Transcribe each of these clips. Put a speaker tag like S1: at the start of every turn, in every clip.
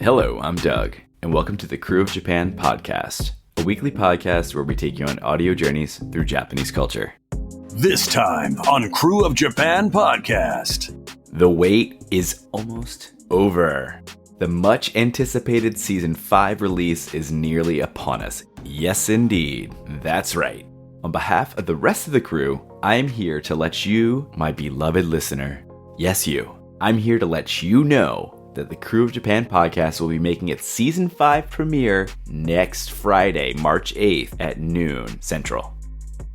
S1: Hello, I'm Doug, and welcome to the Krewe of Japan podcast, a weekly podcast where we take you on audio journeys through Japanese culture.
S2: This time on Krewe of Japan podcast.
S1: The wait is almost over. The much anticipated season 5 release is nearly upon us. Yes, indeed. That's right. On behalf of the rest of the crew, I am here to let you, my beloved listener, yes you, I'm here to let you know that the Krewe of Japan podcast will be making its season 5 premiere next Friday, March 8th at noon Central.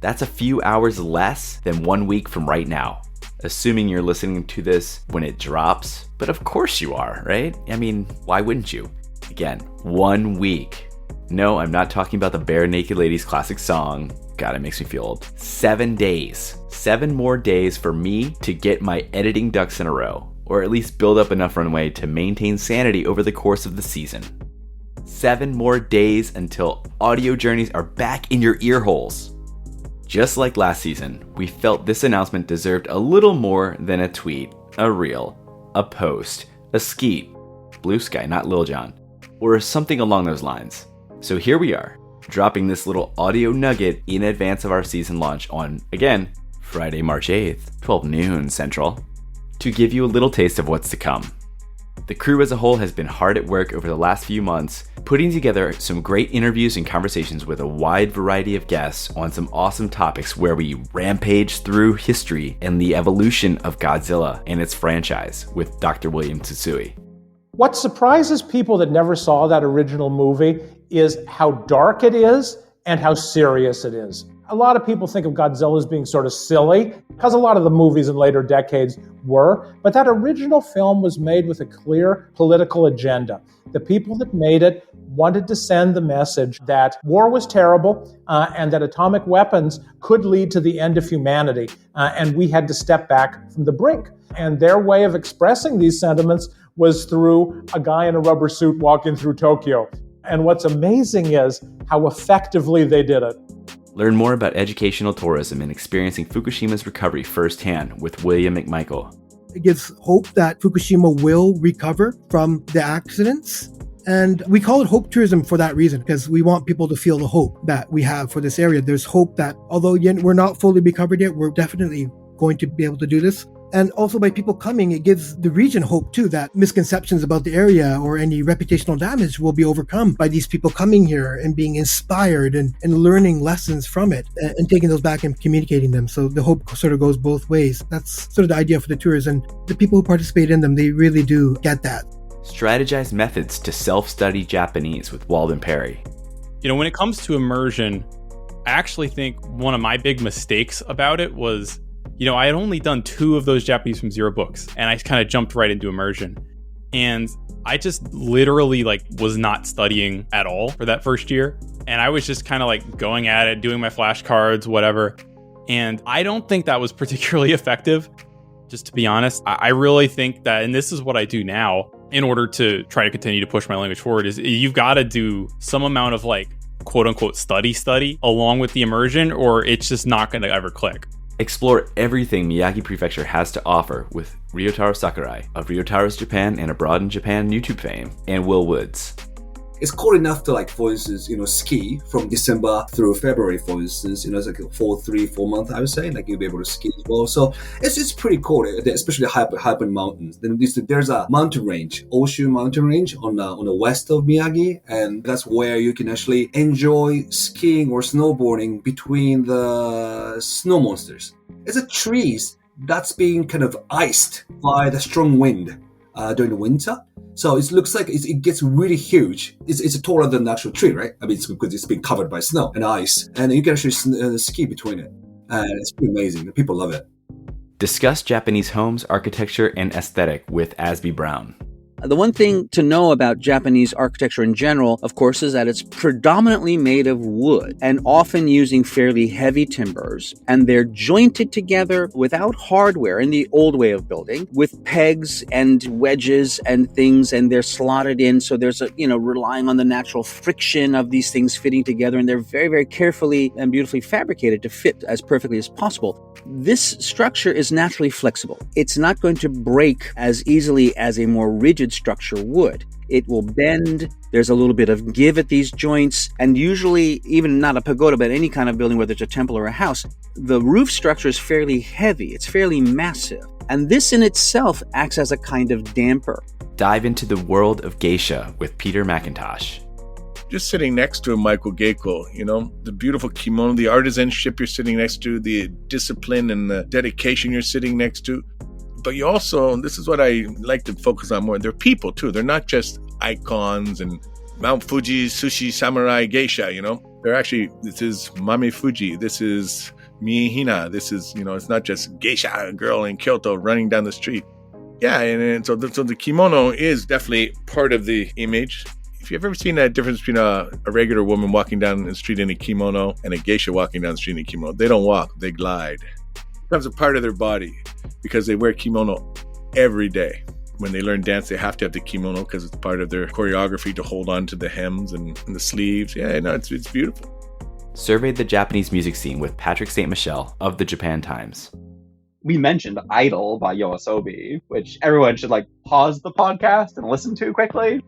S1: That's a few hours less than 1 week from right now, assuming you're listening to this when it drops, but of course you are, right? I mean, why wouldn't you? Again, 1 week. No, I'm not talking about the Bare Naked Ladies classic song. God, it makes me feel old. 7 days. 7 more days for me to get my editing ducks in a row, or at least build up enough runway to maintain sanity over the course of the season. 7 more days until audio journeys are back in your ear holes. Just like last season, we felt this announcement deserved a little more than a tweet, a reel, a post, a skeet, Blue Sky, not Lil Jon, or something along those lines. So here we are, dropping this little audio nugget in advance of our season launch on, again, Friday, March 8th, 12 noon Central, to give you a little taste of what's to come. The crew as a whole has been hard at work over the last few months, putting together some great interviews and conversations with a wide variety of guests on some awesome topics where we rampage through history and the evolution of Godzilla and its franchise with Dr. William Tsutsui.
S3: What surprises people that never saw that original movie is how dark it is and how serious it is. A lot of people think of Godzilla as being sort of silly, because a lot of the movies in later decades were, but that original film was made with a clear political agenda. The people that made it wanted to send the message that war was terrible and that atomic weapons could lead to the end of humanity, and we had to step back from the brink. And their way of expressing these sentiments was through a guy in a rubber suit walking through Tokyo. And what's amazing is how effectively they did it.
S1: Learn more about educational tourism and experiencing Fukushima's recovery firsthand with William McMichael.
S4: It gives hope that Fukushima will recover from the accidents. And we call it hope tourism for that reason, because we want people to feel the hope that we have for this area. There's hope that although we're not fully recovered yet, we're definitely going to be able to do this. And also by people coming, it gives the region hope too, that misconceptions about the area or any reputational damage will be overcome by these people coming here and being inspired and learning lessons from it and taking those back and communicating them. So the hope sort of goes both ways. That's sort of the idea for the tours, and the people who participate in them, they really do get that.
S1: Strategize methods to self-study Japanese with Walden Perry.
S5: You know, when it comes to immersion, I actually think one of my big mistakes about it was, I had only done 2 of those Japanese from Zero books, and I kind of jumped right into immersion. And I just literally was not studying at all for that first year. And I was just kind of going at it, doing my flashcards, whatever. And I don't think that was particularly effective, just to be honest. I really think that, and this is what I do now in order to try to continue to push my language forward, is you've got to do some amount of quote unquote study along with the immersion, or it's just not going to ever click.
S1: Explore everything Miyagi Prefecture has to offer with Ryotaro Sakurai of Ryotaro's Japan and Abroad in Japan YouTube fame, and Will Woods.
S6: It's cold enough to, for instance, ski from December through February, for instance. It's 4 months, I would say. You'll be able to ski as well. So it's pretty cool, especially high mountains. Then there's a mountain range, Oshu mountain range on the west of Miyagi, and that's where you can actually enjoy skiing or snowboarding between the snow monsters. It's a trees that's being kind of iced by the strong wind during the winter. So it looks like it gets really huge. It's taller than the actual tree, right? I mean, it's because it's been covered by snow and ice. And you can actually ski between it. And it's pretty amazing. People love it.
S1: Discuss Japanese homes, architecture, and aesthetic with Azby Brown.
S7: The one thing to know about Japanese architecture in general, of course, is that it's predominantly made of wood and often using fairly heavy timbers. And they're jointed together without hardware in the old way of building, with pegs and wedges and things, and they're slotted in. So there's relying on the natural friction of these things fitting together. And they're very, very carefully and beautifully fabricated to fit as perfectly as possible. this structure is naturally flexible. It's not going to break as easily as a more rigid structure would. It will bend. There's a little bit of give at these joints. And usually, even not a pagoda, but any kind of building, whether it's a temple or a house, the roof structure is fairly heavy. It's fairly massive. And this in itself acts as a kind of damper.
S1: Dive into the world of Geisha with Peter Macintosh.
S8: Just sitting next to a Michael Geiko, the beautiful kimono, the artisanship you're sitting next to, the discipline and the dedication you're sitting next to. But you also, this is what I like to focus on more, they're people too. They're not just icons and Mount Fuji, sushi, samurai, geisha, They're actually, this is Mame Fuji, this is Mihina, this is, it's not just geisha, a girl in Kyoto running down the street. Yeah, and so the kimono is definitely part of the image. If you've ever seen a difference between a regular woman walking down the street in a kimono and a geisha walking down the street in a kimono, they don't walk, they glide. It becomes a part of their body because they wear kimono every day. When they learn dance, they have to have the kimono because it's part of their choreography to hold on to the hems and the sleeves. Yeah, no, it's beautiful.
S1: Surveyed the Japanese music scene with Patrick St. Michel of the Japan Times.
S9: We mentioned Idol by Yoasobi, which everyone should pause the podcast and listen to quickly.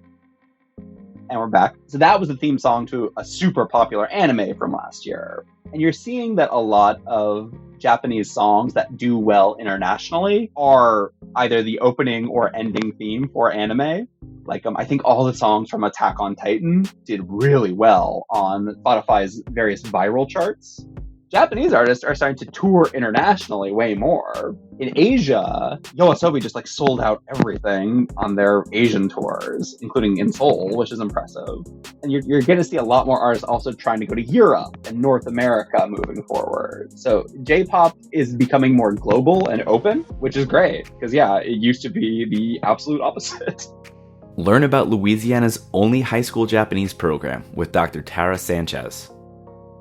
S9: And we're back. So that was the theme song to a super popular anime from last year. And you're seeing that a lot of Japanese songs that do well internationally are either the opening or ending theme for anime. I think all the songs from Attack on Titan did really well on Spotify's various viral charts. Japanese artists are starting to tour internationally way more. In Asia, Yoasobi just sold out everything on their Asian tours, including in Seoul, which is impressive. And you're going to see a lot more artists also trying to go to Europe and North America moving forward. So J-pop is becoming more global and open, which is great, because it used to be the absolute opposite.
S1: Learn about Louisiana's only high school Japanese program with Dr. Tara Sanchez.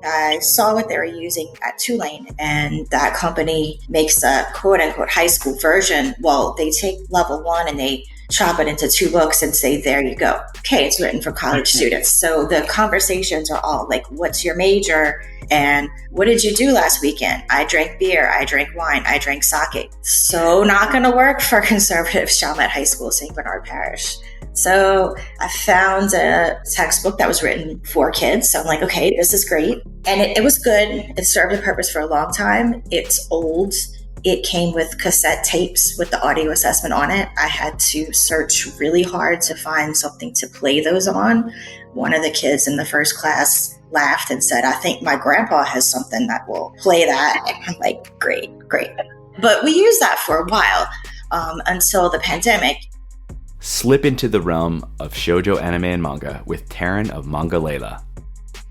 S10: I saw what they were using at Tulane, and that company makes a quote-unquote high school version. Well, they take level 1 and they chop it into 2 books and say, there you go. Okay, it's written for college students. So the conversations are all what's your major? And what did you do last weekend? I drank beer, I drank wine, I drank sake. So not going to work for conservative Chalmette High School, St. Bernard Parish. So I found a textbook that was written for kids. So I'm like, okay, this is great. And it was good. It served the purpose for a long time. It's old. It came with cassette tapes with the audio assessment on it. I had to search really hard to find something to play those on. One of the kids in the first class laughed and said, I think my grandpa has something that will play that. And I'm like, great. But we used that for a while until the pandemic.
S1: Slip into the realm of shoujo anime and manga with Taryn of Manga Lela.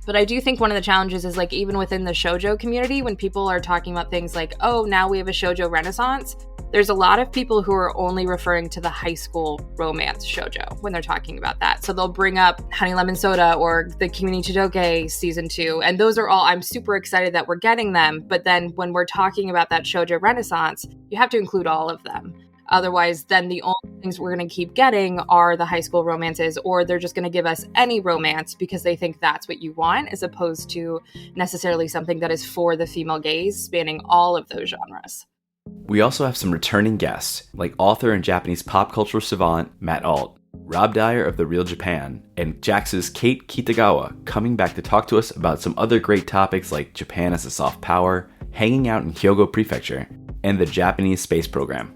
S11: But I do think one of the challenges is even within the shoujo community, when people are talking about things like, oh, now we have a shoujo renaissance, there's a lot of people who are only referring to the high school romance shoujo when they're talking about that. So they'll bring up Honey Lemon Soda or the Kimi Chidoke season 2. And those are all, I'm super excited that we're getting them. But then when we're talking about that shoujo renaissance, you have to include all of them. Otherwise, then the only things we're going to keep getting are the high school romances, or they're just going to give us any romance because they think that's what you want, as opposed to necessarily something that is for the female gaze, spanning all of those genres.
S1: We also have some returning guests, like author and Japanese pop culture savant Matt Alt, Rob Dyer of The Real Japan, and Jax's Kate Kitagawa coming back to talk to us about some other great topics like Japan as a soft power, hanging out in Hyogo Prefecture, and the Japanese space program.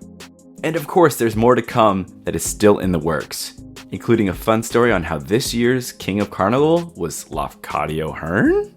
S1: And of course, there's more to come that is still in the works, including a fun story on how this year's King of Carnival was Lafcadio Hearn?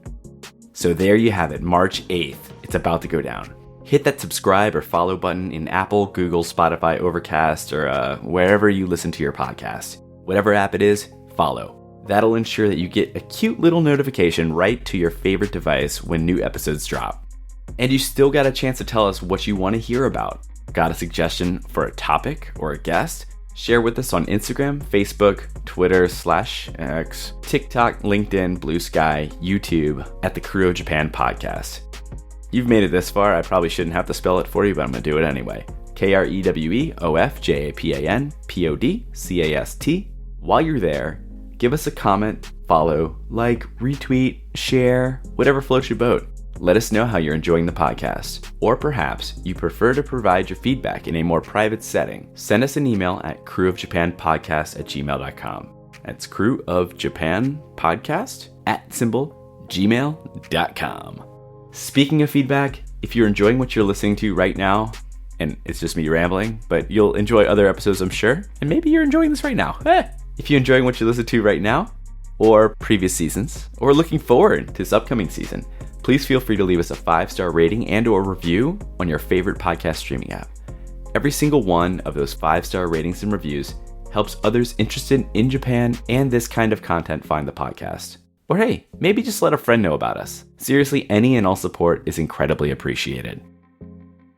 S1: So there you have it, March 8th. It's about to go down. Hit that subscribe or follow button in Apple, Google, Spotify, Overcast, or wherever you listen to your podcast. Whatever app it is, follow. That'll ensure that you get a cute little notification right to your favorite device when new episodes drop. And you still got a chance to tell us what you want to hear about. Got a suggestion for a topic or a guest? Share with us on Instagram, Facebook, Twitter /X, TikTok, LinkedIn, Blue Sky, YouTube at the Krewe Japan Podcast. You've made it this far. I probably shouldn't have to spell it for you, but I'm going to do it anyway. KREWEOFJAPANPODCAST. While you're there, give us a comment, follow, like, retweet, share, whatever floats your boat. Let us know how you're enjoying the podcast, or perhaps you prefer to provide your feedback in a more private setting. Send us an email at crewofjapanpodcast@gmail.com. That's crewofjapanpodcast@gmail.com. Speaking of feedback, if you're enjoying what you're listening to right now, and it's just me rambling, but you'll enjoy other episodes, I'm sure, and maybe you're enjoying this right now. If you're enjoying what you listen to right now, or previous seasons, or looking forward to this upcoming season, please feel free to leave us a 5-star rating and or review on your favorite podcast streaming app. Every single one of those 5-star ratings and reviews helps others interested in Japan and this kind of content find the podcast. Or hey, maybe just let a friend know about us. Seriously, any and all support is incredibly appreciated.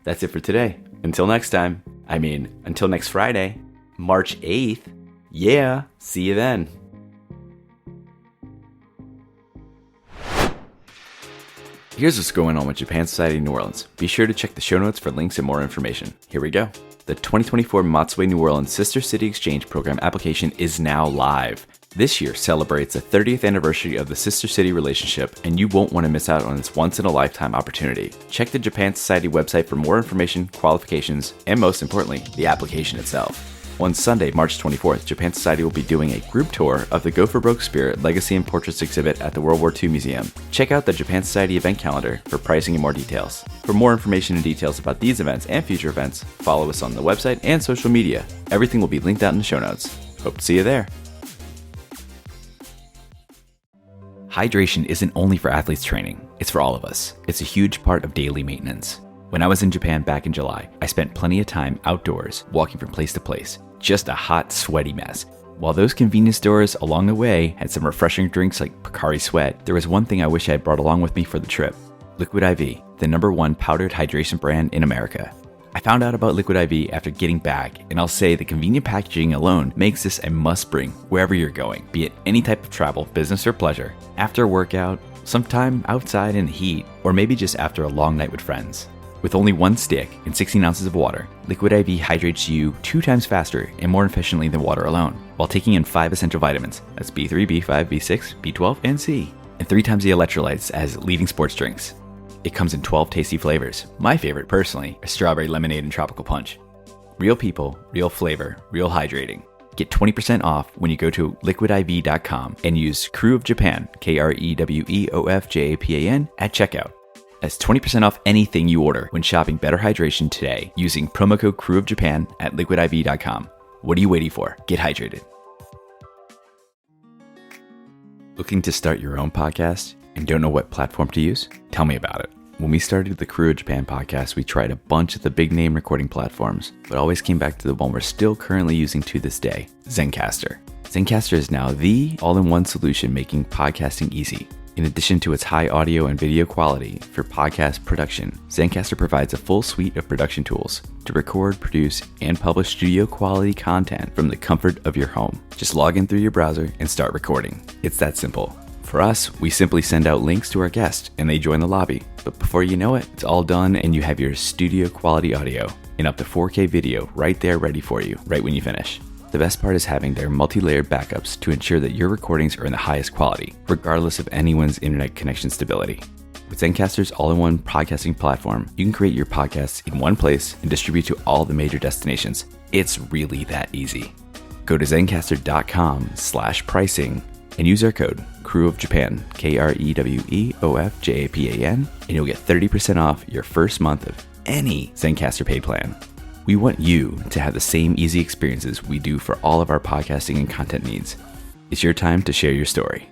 S1: That's it for today. Until next time. Until next Friday, March 8th. Yeah, see you then. Here's what's going on with Japan Society New Orleans. Be sure to check the show notes for links and more information. Here we go. The 2024 Matsue New Orleans Sister City Exchange Program application is now live. This year celebrates the 30th anniversary of the Sister City relationship, and you won't want to miss out on this once-in-a-lifetime opportunity. Check the Japan Society website for more information, qualifications, and most importantly, the application itself. On Sunday, March 24th, Japan Society will be doing a group tour of the Go for Broke Spirit Legacy and Portraits exhibit at the World War II Museum. Check out the Japan Society event calendar for pricing and more details. For more information and details about these events and future events, follow us on the website and social media. Everything will be linked out in the show notes. Hope to see you there. Hydration isn't only for athletes training, it's for all of us. It's a huge part of daily maintenance. When I was in Japan back in July, I spent plenty of time outdoors, walking from place to place. Just a hot, sweaty mess. While those convenience stores along the way had some refreshing drinks like Pocari Sweat, there was one thing I wish I had brought along with me for the trip. Liquid IV, the #1 powdered hydration brand in America. I found out about Liquid IV after getting back, and I'll say the convenient packaging alone makes this a must-bring wherever you're going, be it any type of travel, business or pleasure, after a workout, sometime outside in the heat, or maybe just after a long night with friends. With only one stick and 16 ounces of water, Liquid IV hydrates you 2 times faster and more efficiently than water alone, while taking in 5 essential vitamins, that's B3, B5, B6, B12, and C, and 3 times the electrolytes as leading sports drinks. It comes in 12 tasty flavors. My favorite, personally, is strawberry lemonade and tropical punch. Real people, real flavor, real hydrating. Get 20% off when you go to liquidiv.com and use Crew of Japan, KREWEOFJAPAN, at checkout. That's 20% off anything you order when shopping Better Hydration today using promo code Crew of Japan at liquidiv.com. What are you waiting for? Get hydrated. Looking to start your own podcast and don't know what platform to use? Tell me about it. When we started the Crew of Japan podcast, we tried a bunch of the big name recording platforms, but always came back to the one we're still currently using to this day, Zencastr. Zencastr is now the all-in-one solution making podcasting easy. In addition to its high audio and video quality for podcast production, Zencastr provides a full suite of production tools to record, produce, and publish studio quality content from the comfort of your home. Just log in through your browser and start recording. It's that simple. For us, we simply send out links to our guests and they join the lobby. But before you know it, it's all done and you have your studio quality audio and up to 4K video right there ready for you, right when you finish. The best part is having their multi-layered backups to ensure that your recordings are in the highest quality, regardless of anyone's internet connection stability. With Zencastr's all-in-one podcasting platform, you can create your podcasts in one place and distribute to all the major destinations. It's really that easy. Go to zencastr.com/pricing and use our code Crew of Japan, KREWEOFJAPAN, and you'll get 30% off your first month of any Zencastr paid plan. We want you to have the same easy experiences we do for all of our podcasting and content needs. It's your time to share your story.